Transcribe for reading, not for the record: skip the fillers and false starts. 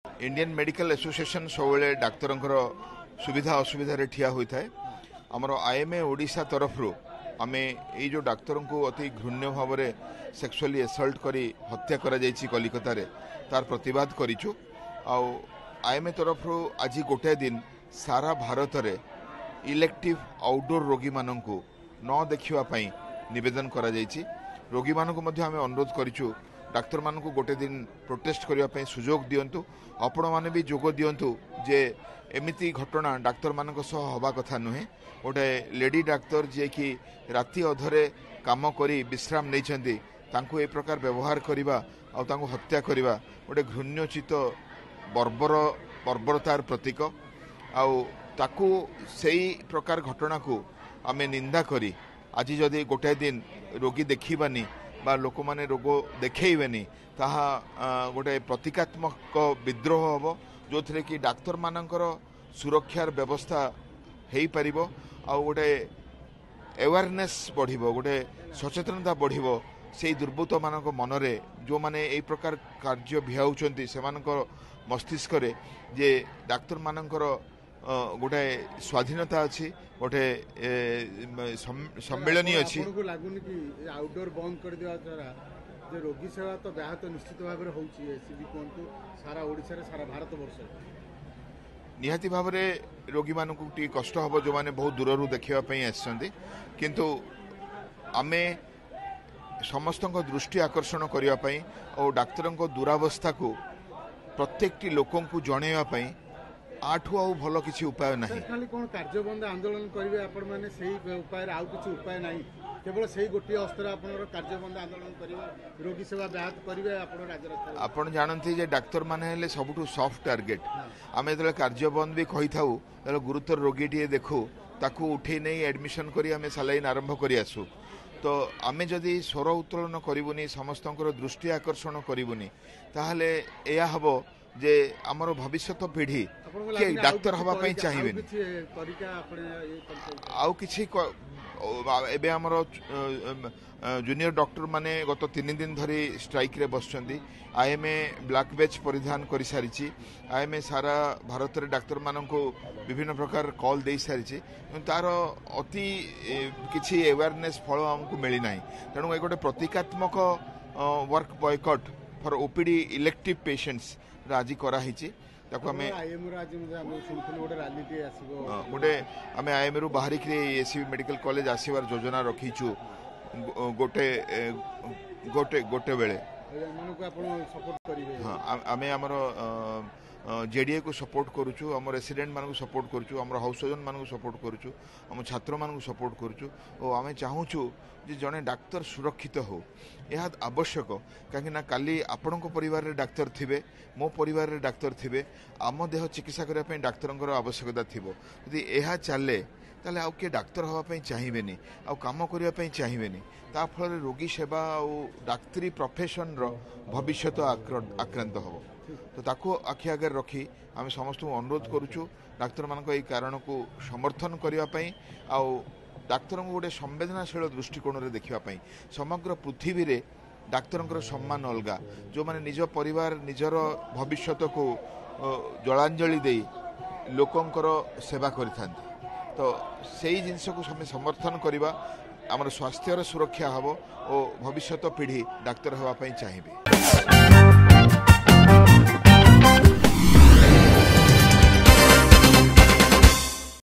Indian medical association सब doctor सुविधा असुविधा ठिया होता है। आमर आईएमए ओडिशा तरफ आमे ये जो डाक्तर को अति घृण्य भाव में सेक्सुअली एसल्ट करी हत्या करा जायछि कलिकता रे तार प्रतिवाद करिछु। आईएमए तरफ आज गोटे दिन सारा भारत रे इलेक्टिव आउटडोर रोगी माननकु न देखिवा पई निवेदन करा जायछि। रोगी माननकु मध्ये आमे अनुरोध करिछु डाक्तर माननकु गोटे दिन प्रोटेस्ट करिवा पई सुजोग दियंतु। आपण माने भी जोग दियंतु जे एमिति घटना डाक्तर मानक सह हवा कथा नुहे। गोटे लेडी डाक्तर जे कि राति अधरे काम करी विश्राम नैछंती तांको ए प्रकार व्यवहार करिवा आ तांको हत्या करिवा गोटे घृण्योचित बर्बरतार प्रतीक। ताकू सेई प्रकार घटना को आमे निंदा करी आज जदि गोटे दिन रोगी देखिबानी बा लोक माने रोग देखेइबेनी ताहा गोटे प्रतीकात्मक विद्रोह हम जो थे कि डाक्तर मानकर सुरक्षार व्यवस्था हो पार आ गोटे अवेयरनेस बढ़िबो गोटे सचेतनता बढ़िबो से दुर्बृत्त मानक मनरे जो माने ए प्रकार कार्य भियाउचंती सेमानकर मस्तिष्क रे जे डाक्तर मानकर गोटे स्वाधीनता अच्छी गोटे सम्मेलनी अच्छी। लगुनि कि आउटडोर बंद कर दिया द्वारा जे रोगी सेवा तो व्याहत निश्चित भाव में होउची एसीबी कोंतु सारा ओडिसा रे सारा भारत वर्ष निहाती भाव में रोगी मानकु टी कष्ट हबो जो माने बहुत दूररू देखिबा पई आछंती किंतु आमे समस्तक दृष्टि आकर्षण करिया पई और डाक्तरन को दुरावस्था को प्रत्येकटी लोकन को जणेवा पई आठू आउ भल किसी उपाय नहीं। खाली कोन कार्यबंद आंदोलन करिवे आपण माने सेही उपाय आउ किछि उपाय नहीं केवल सेही गोटी अस्त्र आपनर कार्यबंद आंदोलन करिवे रोगी सेवा व्याहत करिवे आपण राज्य आपण जानंती जे डाक्तर माने हेले सबटू सॉफ्ट टार्गेट आमे जले कार्यबंद भी कहि थाउ तले गुरुतर रोगीटी देखू ताकू उठे नहीं एडमिशन करी आमे सलाइन आरंभ करी आसु तो आमे जदि स्वर उत्तोलन करिवुनी समस्तंकर दृष्टि आकर्षण करिवुनी ताहले एया हबो जे आमर भविष्यत पीढ़ी के डाक्तर हवा पई चाहिबेनी आउ किछि एबे आमर जूनियर डॉक्टर माने गत 3 दिन धरी स्ट्राइक रे बसचंदी। आईएमए ब्लैक बैच परिधान करि सारिछि। आईएमए सारा भारत रे डाक्तर माननको विभिन्न प्रकार कॉल दे सारिछि तार अति किछि अवेयरनेस फल हमकु मिली नाही तेणु ए गोटे प्रतीकात्मक work boycott for OPD elective patients आज कराही गोटे आम आईएमए रू बाहरिक एसीबी मेडिकल कॉलेज आसबार योजना रखीचु गोटे गोटे गोटे बेले हाँ आम आमर जेडीए को सपोर्ट करुचु आम रेसिडेंट मानक सपोर्ट करुचु आम हाउस सर्जन मानक सपोर्ट करुचु आम छात्र मानक सपोर्ट करुचु और आम चाहूँ जे जड़े डाक्तर सुरक्षित हो यह आवश्यक कहीं काली आपण परिवार रे डाक्तर थिबे मो परिवार रे डाक्तर थिबे आम देह चिकित्सा करने डाक्तर आवश्यकता थिबो यदि यह चले ताले आउ किए डाक्तर हवाई चाहिए आउ काम करने चाहिए ता फल रोगी सेवा और डाक्तरी प्रोफेशन रो भविष्य आक्रांत हम तो ताको आखि आगे रखी आम समस्त अनुरोध करुचु डाक्तर मान कारण को समर्थन करने डाक्तर को गोटे संवेदनशील दृष्टिकोण रे देखापी समग्र पृथ्वी रे डाक्तर सम्मान अलग जो माने निज परिवार निजर भविष्यत को जलांजलि दे लोकंकर सेवा करिथांती तो सेही जिनस को समर्थन करवा आमर स्वास्थ्यर सुरक्षा हम और भविष्यत पीढ़ी डाक्तर होगा चाहिए।